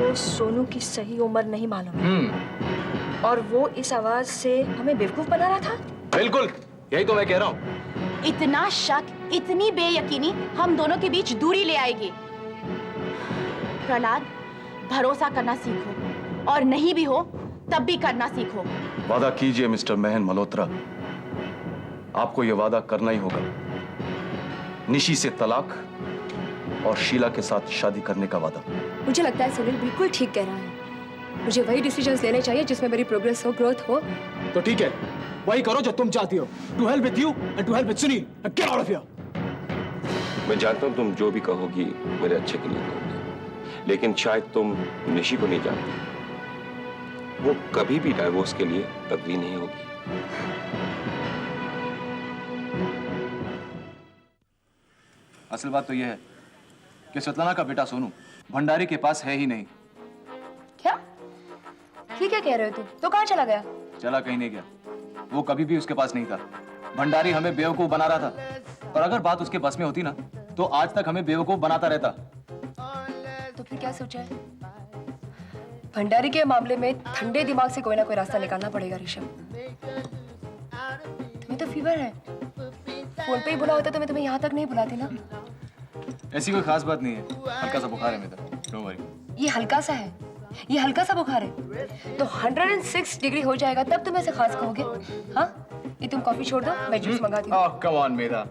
को सोनू की सही उम्र नहीं मालूम है। और वो इस आवाज से हमें बेवकूफ बना रहा था। बिल्कुल, यही तो मैं कह रहा हूँ। इतना शक, इतनी बेयकीनी हम दोनों के बीच दूरी ले आएगी। प्रहलाद, भरोसा करना सीखो, और नहीं भी हो तब भी करना सीखो। वादा कीजिए मिस्टर महन मल्होत्रा, आपको यह वादा करना ही होगा। निशी से तलाक और शीला के साथ शादी करने का वादा। मुझे लगता है सुनील बिल्कुल ठीक कह रहा है। मुझे वही डिसीजंस लेने चाहिए जिसमें मेरी प्रोग्रेस हो, ग्रोथ हो। तो ठीक है, वही करो जो तुम चाहती हो। To help with you and to help with Sunil. Get out of here. मैं जानता हूं तुम जो भी कहोगी मेरे अच्छे के लिए कहोगी, लेकिन शायद तुम निशी को नहीं जानती। वो कभी भी डाइवोर्स के लिए अग्री नहीं होगी। असल बात तो यह है कि svetlana का बेटा सोनू भंडारी के पास है ही नहीं। क्या? ठीक है कह रहे हो तुम? तो कहाँ चला गया? चला कहीं नहीं गया, वो कभी भी उसके पास नहीं था। भंडारी हमें बेवकूफ बना रहा था, और अगर बात उसके बस में होती ना तो आज तक हमें बेवकूफ बनाता रहता। तो फिर क्या सोचा है? भंडारी के मामले में ठंडे दिमाग से कोई ना कोई रास्ता निकालना पड़ेगा ऋषभ। तुम्हें तो फीवर है, फोन पे ही बुला होता तो मैं तुम्हें यहाँ तक नहीं बुलाती ना। ऐसी कोई खास बात नहीं है, हल्का सा बुखार है मेरा, डोंट वरी। ये हल्का सा है, ये हल्का सा बुखार है तो 106 डिग्री हो जाएगा तब तुम ऐसे खास कहोगे? हाँ, ये तुम कॉफी छोड़ दो, मैं जूस मंगाती हूँ। कम ऑन मेरा,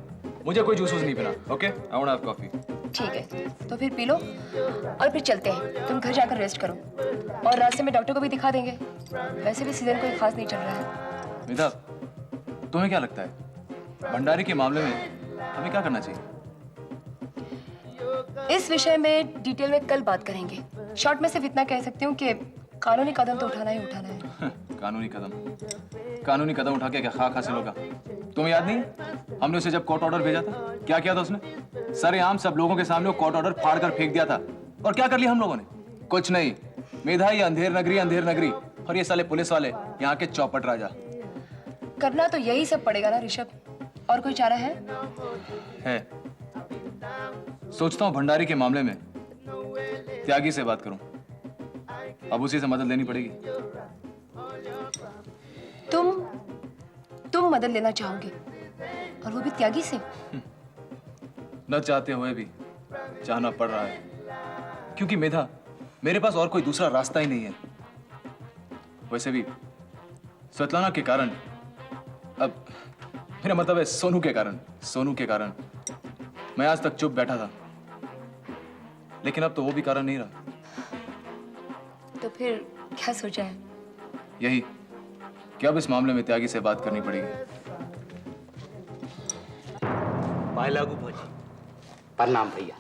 मुझे कोई जूस नहीं पीना। Okay, I want have coffee. ठीक है, तो फिर पी लो और फिर चलते हैं। तुम घर जाकर रेस्ट करो, और रास्ते में डॉक्टर को भी दिखा देंगे। वैसे भी सीजन कोई खास नहीं चल रहा है। मेधा, तुम्हें क्या लगता है भंडारी के मामले में हमें क्या करना चाहिए? इस विषय में डिटेल में कल बात करेंगे। शॉर्ट में सिर्फ इतना कह सकती हूँ कि कानूनी कदम तो उठाना ही उठाना है। कानूनी कदम उठा के क्या खाक हासिल होगा? तुम्हें याद नहीं, हमने उसे जब कोर्ट ऑर्डर भेजा था, क्या किया था उसने? सरेआम सब लोगों के सामने कोर्ट ऑर्डर फाड़ कर फेंक दिया था। और क्या कर लिया हम लोगों ने? कुछ नहीं। मेधा, ये अंधेर नगरी, और ये साले पुलिस वाले यहाँ के चौपट राजा। करना तो यही सब पड़ेगा ना ऋषभ, और कोई चारा है? सोचता हूँ भंडारी के मामले में त्यागी से बात करूं। अब उसी से मदद लेनी पड़ेगी। तुम मदद लेना चाहोगे, और वो भी त्यागी से? न चाहते हुए भी चाहना पड़ रहा है, क्योंकि मेधा, मेरे पास और कोई दूसरा रास्ता ही नहीं है। वैसे भी svetlana के कारण, अब मेरा मतलब है सोनू के कारण मैं आज तक चुप बैठा था, लेकिन अब तो वो भी कारण नहीं रहा। तो फिर क्या सोचा है? यही कि अब इस मामले में त्यागी से बात करनी पड़ेगी। भाई लागू भौजी, प्रणाम भैया।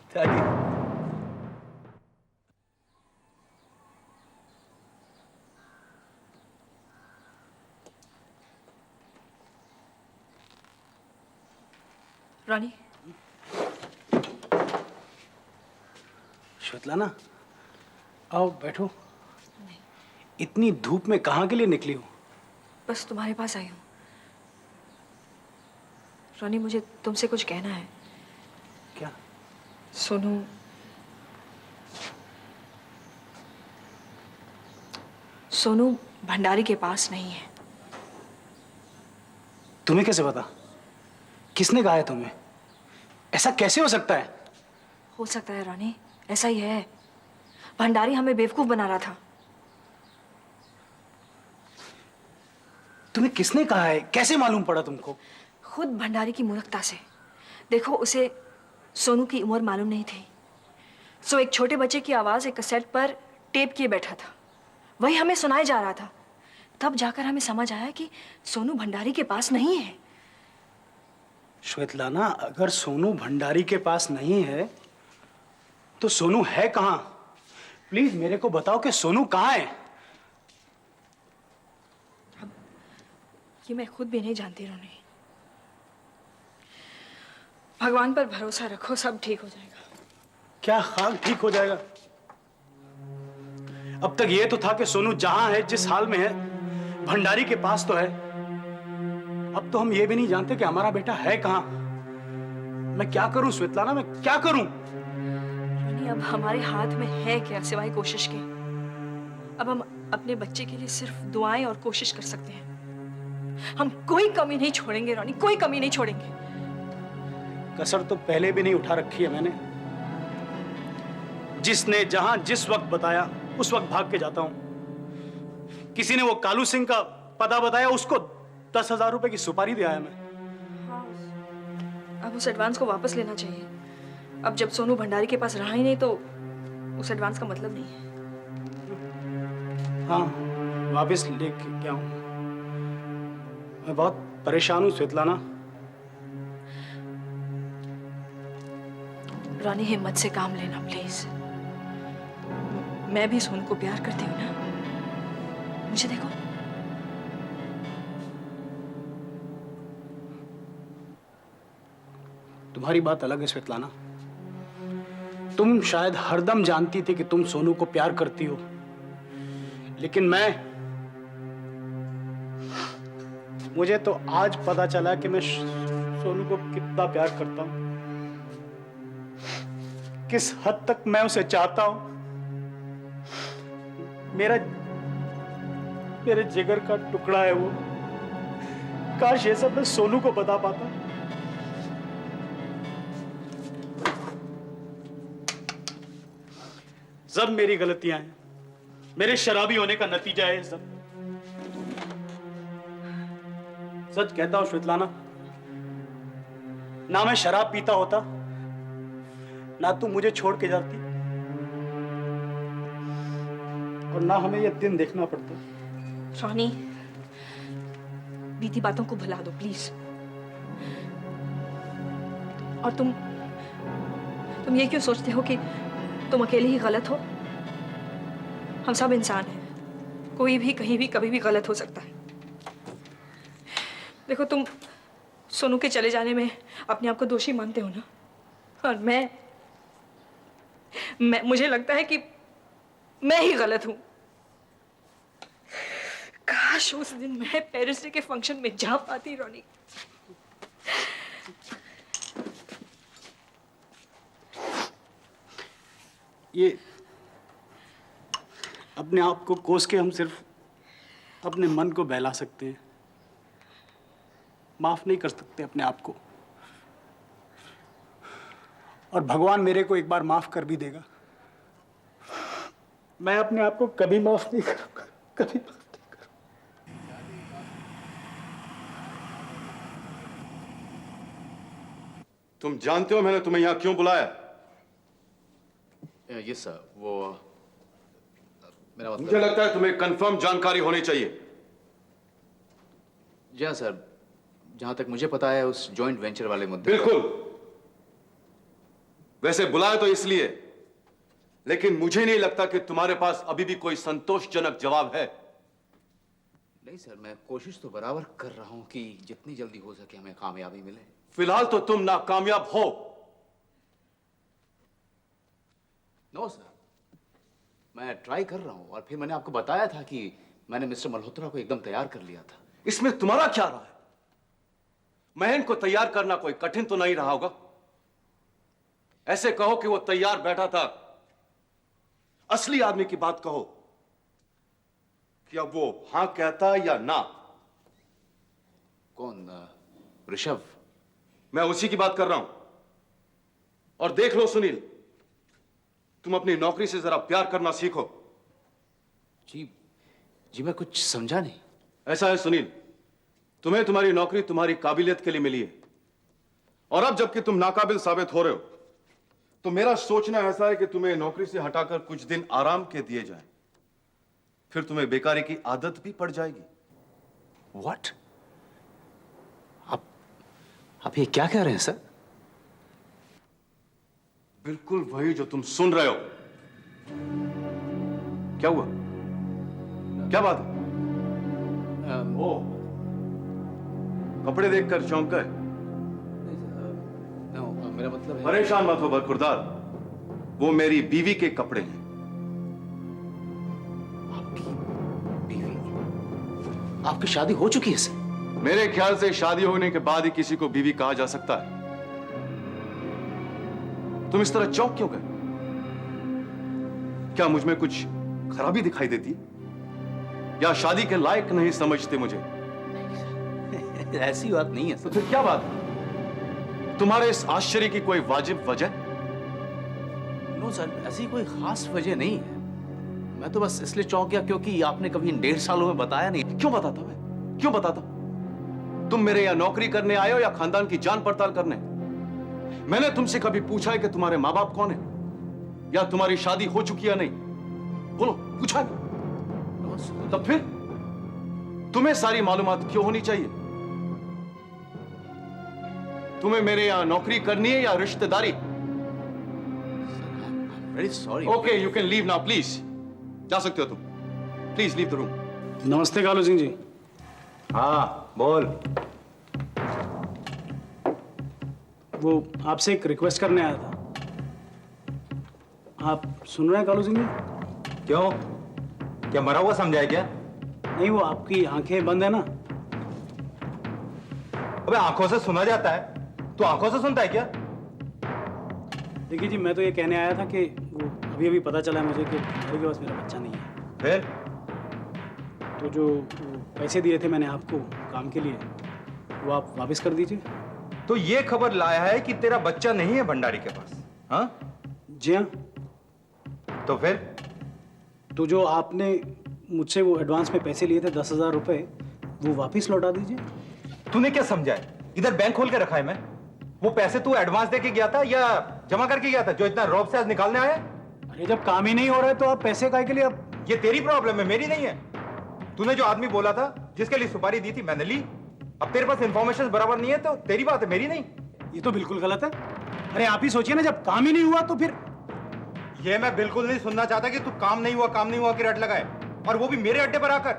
रानी, svetlana, आओ बैठो। इतनी धूप में कहाँ के लिए निकली हो? बस तुम्हारे पास आई हूँ। रानी, मुझे तुमसे कुछ कहना है। क्या? सोनू भंडारी के पास नहीं है। तुम्हें कैसे पता? किसने कहा है तुम्हें? ऐसा कैसे हो सकता है? हो सकता है रानी, ऐसा ही है। भंडारी हमें बेवकूफ बना रहा था। तुम्हें किसने कहा है? कैसे मालूम पड़ा तुमको? खुद भंडारी की मूर्खता से। देखो, उसे सोनू की उम्र मालूम नहीं थी, सो एक छोटे बच्चे की आवाज एक कैसेट पर टेप किए बैठा था, वही हमें सुनाया जा रहा था। तब जाकर हमें समझ आया कि सोनू भंडारी के पास नहीं है। श्वेतलाना, अगर सोनू भंडारी के पास नहीं है तो सोनू है कहां? प्लीज मेरे को बताओ कि सोनू कहां है? ये मैं खुद भी नहीं जानती रोनी। भगवान पर भरोसा रखो, सब ठीक हो जाएगा। क्या हाल ठीक हो जाएगा? अब तक ये तो था कि सोनू जहां है, जिस हाल में है, भंडारी के पास तो है। अब तो हम ये भी नहीं जानते कि हमारा बेटा है कहां। मैं क्या करूं श्वेतलाना, मैं क्या करूं? रोनी, अब हमारे हाथ में है क्या सिवाय कोशिश के? अब हम अपने बच्चे के लिए सिर्फ दुआएं और कोशिश कर सकते हैं। हम कोई कमी नहीं छोड़ेंगे रॉनी, कोई कमी नहीं छोड़ेंगे। कसर तो पहले भी नहीं उठा रखी है मैंने। जिसने जहां जिस वक्त बताया उस वक्त भाग के जाता हूं। किसी ने वो कालू सिंह का पता बताया, उसको 10,000 रुपए की सुपारी दिया है मैं। अब उस एडवांस को वापस लेना चाहिए। अब जब सोनू भंडारी के पास रहा ही नहीं तो उस एडवांस का मतलब नहीं है। हाँ, वापस लेके क्या हूं। मैं बहुत परेशान हूं स्वेतलाना। रॉनी, हिम्मत से काम लेना प्लीज। मैं भी सोनू को प्यार करती हूँ ना। मुझे देखो। तुम्हारी बात अलग है स्वेतलाना। तुम शायद हरदम जानती थी कि तुम सोनू को प्यार करती हो, लेकिन मुझे तो आज पता चला कि मैं सोनू को कितना प्यार करता हूं, किस हद तक मैं उसे चाहता हूं। मेरे जिगर का टुकड़ा है वो। काश ये सब मैं सोनू को बता पाता। सब मेरी गलतियां हैं, मेरे शराबी होने का नतीजा है सब। सच कहता हूं स्वेतलाना, ना मैं शराब पीता होता, ना तू मुझे छोड़ के जाती, और ना हमें यह दिन देखना पड़ता। रॉनी, बीती बातों को भुला दो प्लीज। और तुम ये क्यों सोचते हो कि तुम अकेले ही गलत हो? हम सब इंसान हैं। कोई भी कहीं भी कभी भी गलत हो सकता है। देखो, तुम सोनू के चले जाने में अपने आप को दोषी मानते हो ना, और मुझे लगता है कि मैं ही गलत हूं। काश उस दिन मैं पेरिस डे के फंक्शन में जा पाती रॉनी। ये अपने आप को कोस के हम सिर्फ अपने मन को बहला सकते हैं, माफ नहीं कर सकते अपने आप को। और भगवान मेरे को एक बार माफ कर भी देगा। मैं अपने आप को कभी माफ नहीं करूंगा, कभी माफ नहीं करूंगा। तुम जानते हो मैंने तुम्हें यहां क्यों बुलाया? ये सर, वो मेरा मतलब। मुझे लगता है तुम्हें कंफर्म जानकारी होनी चाहिए। जी हाँ सर, जहां तक मुझे पता है उस जॉइंट वेंचर वाले मुद्दे पर- बिल्कुल। वैसे बुलाया तो इसलिए, लेकिन मुझे नहीं लगता कि तुम्हारे पास अभी भी कोई संतोषजनक जवाब है। नहीं सर, मैं कोशिश तो बराबर कर रहा हूं कि जितनी जल्दी हो सके हमें कामयाबी मिले। फिलहाल तो तुम नाकामयाब हो। नो सर, मैं ट्राई कर रहा हूं, और फिर मैंने आपको बताया था कि मैंने मिस्टर मल्होत्रा को एकदम तैयार कर लिया था। इसमें तुम्हारा क्या रहा है? महन को तैयार करना कोई कठिन तो नहीं रहा होगा। ऐसे कहो कि वो तैयार बैठा था। असली आदमी की बात कहो कि अब वो हां कहता या ना। कौन? ऋषभ? मैं उसी की बात कर रहा हूं। और देख लो सुनील, तुम अपनी नौकरी से जरा प्यार करना सीखो। जी मैं कुछ समझा नहीं। ऐसा है सुनील, तुम्हें तुम्हारी नौकरी तुम्हारी काबिलियत के लिए मिली है, और अब जबकि तुम नाकाबिल साबित हो रहे हो, तो मेरा सोचना ऐसा है कि तुम्हें नौकरी से हटाकर कुछ दिन आराम के दिए जाएं। फिर तुम्हें बेकारी की आदत भी पड़ जाएगी। व्हाट? आप ये क्या कह रहे हैं सर? बिल्कुल वही जो तुम सुन रहे हो। क्या हुआ? क्या बात है? ओ, कपड़े देखकर चौंक गए? मेरा मतलब है। परेशान मत हो बरखुरदार, वो मेरी बीवी के कपड़े हैं। आपकी बीवी? आपकी शादी हो चुकी है सर? मेरे ख्याल से शादी होने के बाद ही किसी को बीवी कहा जा सकता है। तुम इस तरह चौंक क्यों गए? क्या मुझ में कुछ खराबी दिखाई देती? या शादी के लायक नहीं समझते मुझे? ऐसी बात नहीं है तो सर। फिर क्या बात है? तुम्हारे इस आश्चर्य की कोई वाजिब वजह? नो सर, ऐसी कोई खास वजह नहीं है। मैं तो बस इसलिए चौंक गया क्योंकि आपने कभी इन 1.5 सालों में बताया नहीं। क्यों बताता मैं? क्यों बताता? तुम मेरे यहाँ नौकरी करने आए हो या खानदान की जान पड़ताल करने? मैंने तुमसे कभी पूछा है कि तुम्हारे माँ बाप कौन है, या तुम्हारी शादी हो चुकी या नहीं? बोलो, पूछा है? No sir. तब फिर तुम्हें सारी मालूमात क्यों होनी चाहिए? तुम्हें मेरे यहाँ नौकरी करनी है या रिश्तेदारी? Very sorry. Okay, you can leave now please. जा सकते हो तुम। Please leave the room. नमस्ते कालू सिंह जी। हाँ बोल। वो आपसे एक रिक्वेस्ट करने आया था। आप सुन रहे हैं कालू सिंह जी? क्यों, क्या मरा हुआ समझा है क्या? नहीं, वो आपकी आंखें बंद है ना। अबे आंखों से सुना जाता है, तू आंखों से सुनता है क्या? देखिए जी, मैं तो ये कहने आया था कि वो अभी अभी पता चला है मुझे कि भंडारी के पास मेरा बच्चा नहीं है। फिर तो जो वो पैसे दिए थे मैंने आपको काम के लिए, वो आप वापस कर दीजिए। तो ये खबर लाया है कि तेरा बच्चा नहीं है भंडारी के पास? हाँ जी हाँ। तो फिर तो जो आपने मुझसे वो एडवांस में पैसे लिए थे 10,000 रुपए, वो वापस लौटा दीजिए। तूने क्या समझा है? इधर बैंक खोल के रखा है मैं। वो पैसे तू एडवांस दे के गया था या जमा करके गया था जो इतना रौब से आज निकालने आया? अरे जब काम ही नहीं हो रहा है तो आप पैसे काहे के लिए? अब ये तेरी प्रॉब्लम है, मेरी नहीं है। तूने जो आदमी बोला था, जिसके लिए सुपारी दी थी, मैंने ली। अब तेरे पास इंफॉर्मेशन बराबर नहीं है तो तेरी बात है, मेरी नहीं। ये तो बिल्कुल गलत है। अरे आप ही सोचिए ना, जब काम ही नहीं हुआ तो फिर। ये मैं बिल्कुल नहीं सुनना चाहता कि तू काम नहीं हुआ की रट लगाए, और वो भी मेरे अड्डे पर आकर।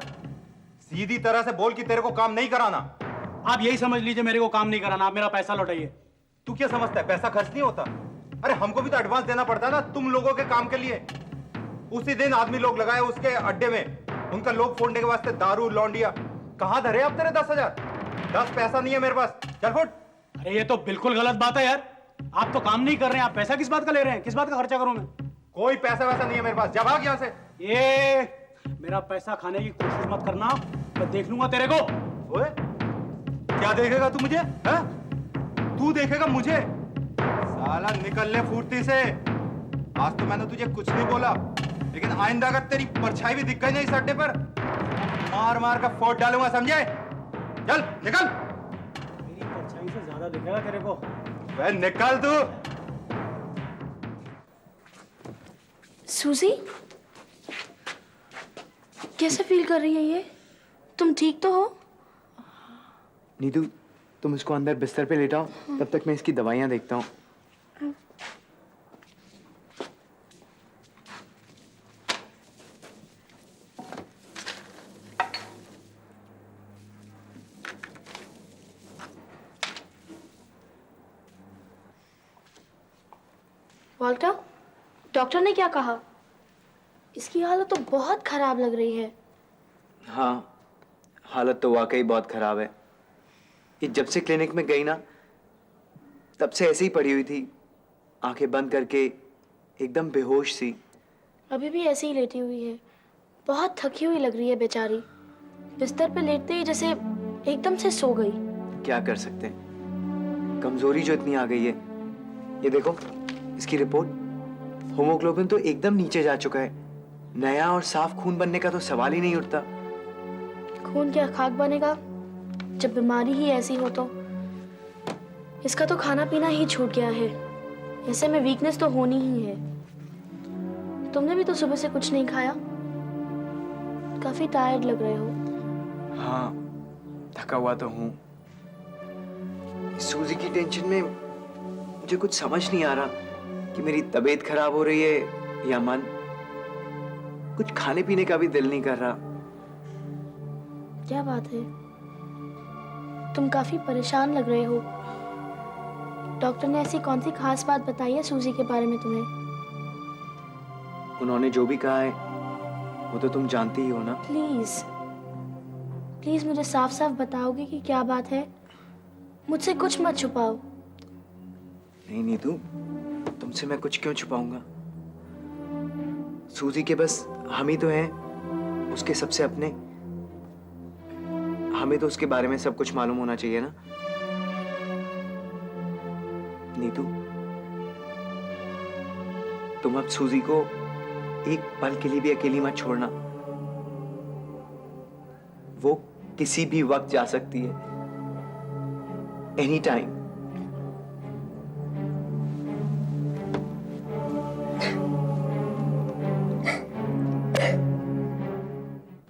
सीधी तरह से बोल कि तेरे को काम नहीं कराना। आप यही समझ लीजिए, मेरे को काम नहीं कराना, आप मेरा पैसा लौटाइए। तू क्या समझता है पैसा खर्च नहीं होता? अरे हमको भी तो एडवांस देना पड़ता है ना तुम लोगों के काम के लिए। उसी दिन आदमी लोग लगाए उसके अड्डे में, उनका लोग फोड़ने के वास्ते दारू लौंडिया। कहां धरे अब तेरे 10,000? 10 पैसा नहीं है मेरे पास, चल फुट। अरे ये तो बिल्कुल गलत बात है यार। आप तो काम नहीं कर रहे हैं, आप पैसा किस बात का ले रहे हैं? किस बात का खर्चा करूं मैं? कोई पैसा वैसा नहीं है मेरे पास, जा भाग यहां से। ये मेरा पैसा खाने की कोशिश मत करना, मैं देख लूंगा तेरे को। ओए, क्या देखेगा तू मुझे? हाँ? तू देखेगा मुझे? साला निकल ले फुर्ती से। आज तो मैंने तुझे कुछ नहीं बोला, लेकिन आइंदा अगर तेरी परछाई भी दिख गई ना इस अड्डे पर, मार मार का फोड़ डालूंगा, समझे? चल निकल। मेरी परछाई से ज्यादा दिखेगा तेरे को। वह निकल तू। सूजी, कैसे फील कर रही है ये? तुम ठीक तो हो? नीतू, तुम इसको अंदर बिस्तर पे लेटाओ, तब तक मैं इसकी दवाइयाँ देखता हूँ। वॉल्टर, डॉक्टर ने क्या कहा? इसकी हालत तो बहुत खराब लग रही है। हाँ, हालत तो वाकई बहुत खराब है। ये जब से क्लिनिक में गई ना, तब से ऐसे ही पड़ी हुई थी, आंखें बंद करके, एकदम बेहोश सी। अभी भी ऐसे ही लेटी हुई है। बहुत थकी हुई लग रही है बेचारी। बिस्तर पे लेटते ही जैसे एकदम से सो गई। क्या कर सकते हैं, कमजोरी जो इतनी आ गई है। ये देखो इसकी रिपोर्ट, हीमोग्लोबिन तो एकदम नीचे जा चुका है। नया और साफ खून बनने का तो सवाल ही नहीं उठता। खून क्या खाक बनेगा जब बीमारी ही ऐसी हो तो? इसका तो खाना पीना ही छूट गया है। ऐसे में वीकनेस तो होनी ही है। तुमने भी तो सुबह से कुछ नहीं खाया, काफी टायर्ड लग रहे हो। हाँ, थका हुआ तो हूँ। सूजी की टेंशन में मुझे कुछ समझ नहीं आ रहा कि मेरी तबीयत खराब हो रही है या मन। कुछ खाने पीने का भी दिल नहीं कर रहा। क्या बात है, तुम काफी परेशान लग रहे हो। डॉक्टर ने ऐसी कौन सी खास बात बताई है सूजी के बारे में तुम्हें? उन्होंने जो भी कहा है वो तो तुम जानती ही हो ना। प्लीज प्लीज मुझे साफ साफ बताओगे कि क्या बात है? मुझसे कुछ मत छुपाओ। नहीं नीतू, तुमसे मैं कुछ क्यों छुपाऊंगा? सूजी के बस हम ही तो हैं उसके सबसे अपने। हमें तो उसके बारे में सब कुछ मालूम होना चाहिए ना। नीतू, तुम अब सूजी को एक पल के लिए भी अकेली मत छोड़ना। वो किसी भी वक्त जा सकती है, एनी टाइम।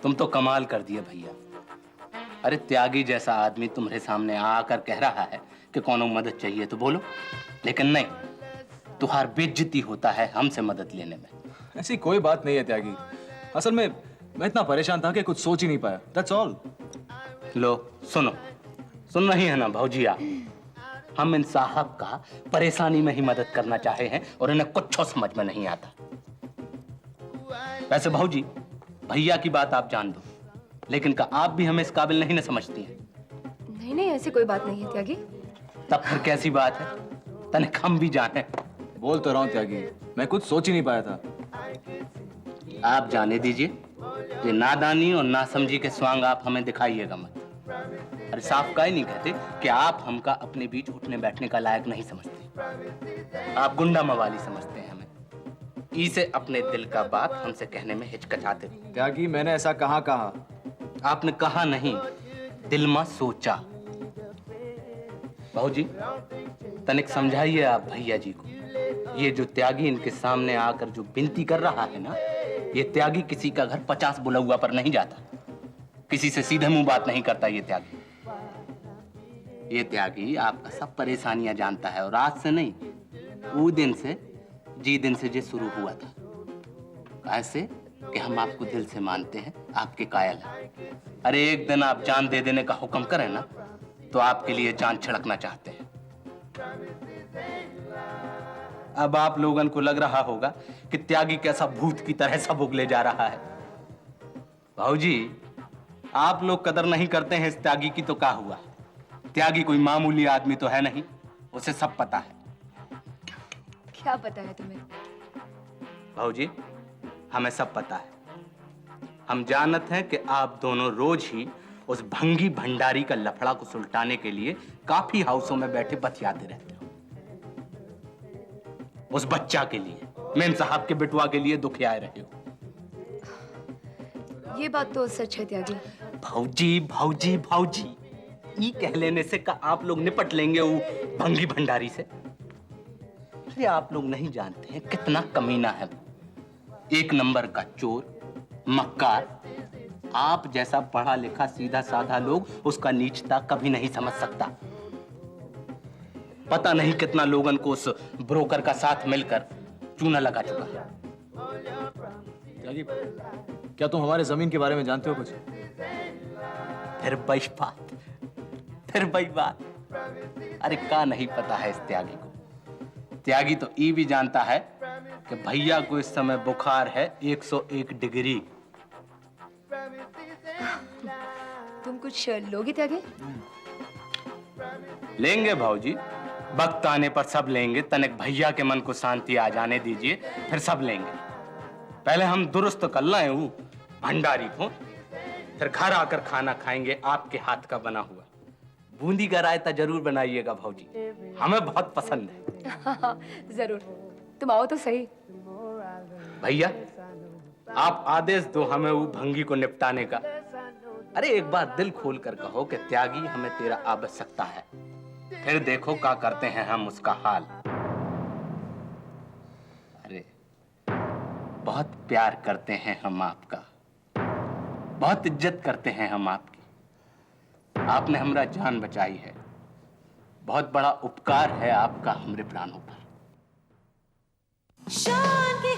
तुम तो कमाल कर दिए भैया। अरे त्यागी जैसा आदमी तुम्हारे सामने आकर कह रहा है कि कोनो मदद चाहिए तो बोलो, लेकिन नहीं, तुम्हार बेइज्जती होता है हमसे मदद लेने में। ऐसी कोई बात नहीं है त्यागी। असल में मैं इतना परेशान था कि कुछ सोच ही नहीं पाया। That's all. लो सुनो, सुन रही है ना भौजी आप? हम इन साहब का परेशानी में ही मदद करना चाहे हैं और इन्हें कुछ समझ में नहीं आता। वैसे भौजी, भैया की बात आप जान दो, लेकिन का आप भी हमें इस काबिल नहीं न समझती हैं। नहीं नहीं, ऐसी कोई बात नहीं है त्यागी। तब फिर कैसी बात है? तनिक हम भी जाने। बोल तो रहा हूँ त्यागी, मैं कुछ सोच ही नहीं पाया था। आप जाने दीजिए, ये नादानी और नासमझी के स्वांग आप हमें दिखाइएगा मत। अरे साफ का ही नहीं कहते कि आप हमका अपने बीच उठने बैठने का लायक नहीं समझते। आप गुंडा मवाली समझते हैं हमें। इसे अपने दिल का बात हमसे कहने में हिचकिचाते हो। त्यागी, मैंने ऐसा कहाँ कहा? आपने कहा नहीं, दिल में सोचा। भाऊजी, तनिक समझाइए आप भैया जी को। ये जो त्यागी इनके सामने आकर जो विनती कर रहा है ना, ये त्यागी किसी का घर 50 बुलौआ पर नहीं जाता, किसी से सीधे मुंह बात नहीं करता। ये त्यागी आपका सब परेशानियां जानता है, और आज से नहीं, वो दिन से जे शुरू हुआ था। ऐसे कि हम आपको दिल से मानते हैं, आपके कायल हैं। अरे एक दिन आप जान दे देने का हुक्म करें ना, तो आपके लिए जान छिड़कना चाहते हैं। अब आप लोगों को लग रहा होगा कि त्यागी कैसा भूत की तरह सब उगले जा रहा है। भाऊजी, आप लोग कदर नहीं करते हैं इस त्यागी की, तो क्या हुआ? त्यागी कोई मामूली आदमी तो है नहीं, उसे सब पता है। क्या पता है तुम्हें? भाऊजी, हमें सब पता है। हम जानत हैं कि आप दोनों रोज ही उस भंगी भंडारी का लफड़ा को सुलटाने के लिए काफी हाउसों में बैठे बतियाते रहते हो। उस बच्चा के लिए, मेम साहब के बिटवा के लिए दुखियाए रहे हो। ये बात तो सच है त्यागी। भाऊजी भाऊजी भाऊजी, ये कह लेने से का आप लोग निपट लेंगे वो भंगी भंडारी से? अरे आप लोग नहीं जानते हैं कितना कमीना है वो। एक नंबर का चोर, मक्कार। आप जैसा पढ़ा लिखा सीधा साधा लोग उसका नीचता कभी नहीं समझ सकता। पता नहीं कितना लोगन को उस ब्रोकर का साथ मिलकर चूना लगा चुका है। त्यागी, क्या तुम हमारे जमीन के बारे में जानते हो कुछ? फिर वही बात। अरे का नहीं पता है इस त्यागी को? त्यागी तो ये भी जानता है कि भैया को इस समय बुखार है 101 डिग्री। तुम कुछ लोगे त्यागी? लेंगे भाऊजी, वक्त आने पर सब लेंगे। तनिक भैया के मन को शांति आ जाने दीजिए, फिर सब लेंगे। पहले हम दुरुस्त कर लाए वो भंडारी को, फिर घर आकर खाना खाएंगे आपके हाथ का बना हुआ। बूंदी का रायता जरूर बनाइएगा भाऊजी, हमें बहुत पसंद है। जरूर, तुम आओ तो सही। भैया, आप आदेश दो हमें वो भंगी को निपटाने का। अरे एक बार दिल खोल कर कहो कि त्यागी, हमें तेरा आवश्यकता है, फिर देखो क्या करते हैं हम उसका हाल। अरे बहुत प्यार करते हैं हम आपका, बहुत इज्जत करते हैं हम आपकी। आपने हमारा जान बचाई है, बहुत बड़ा उपकार है आपका हमरे प्राणों पर। शान की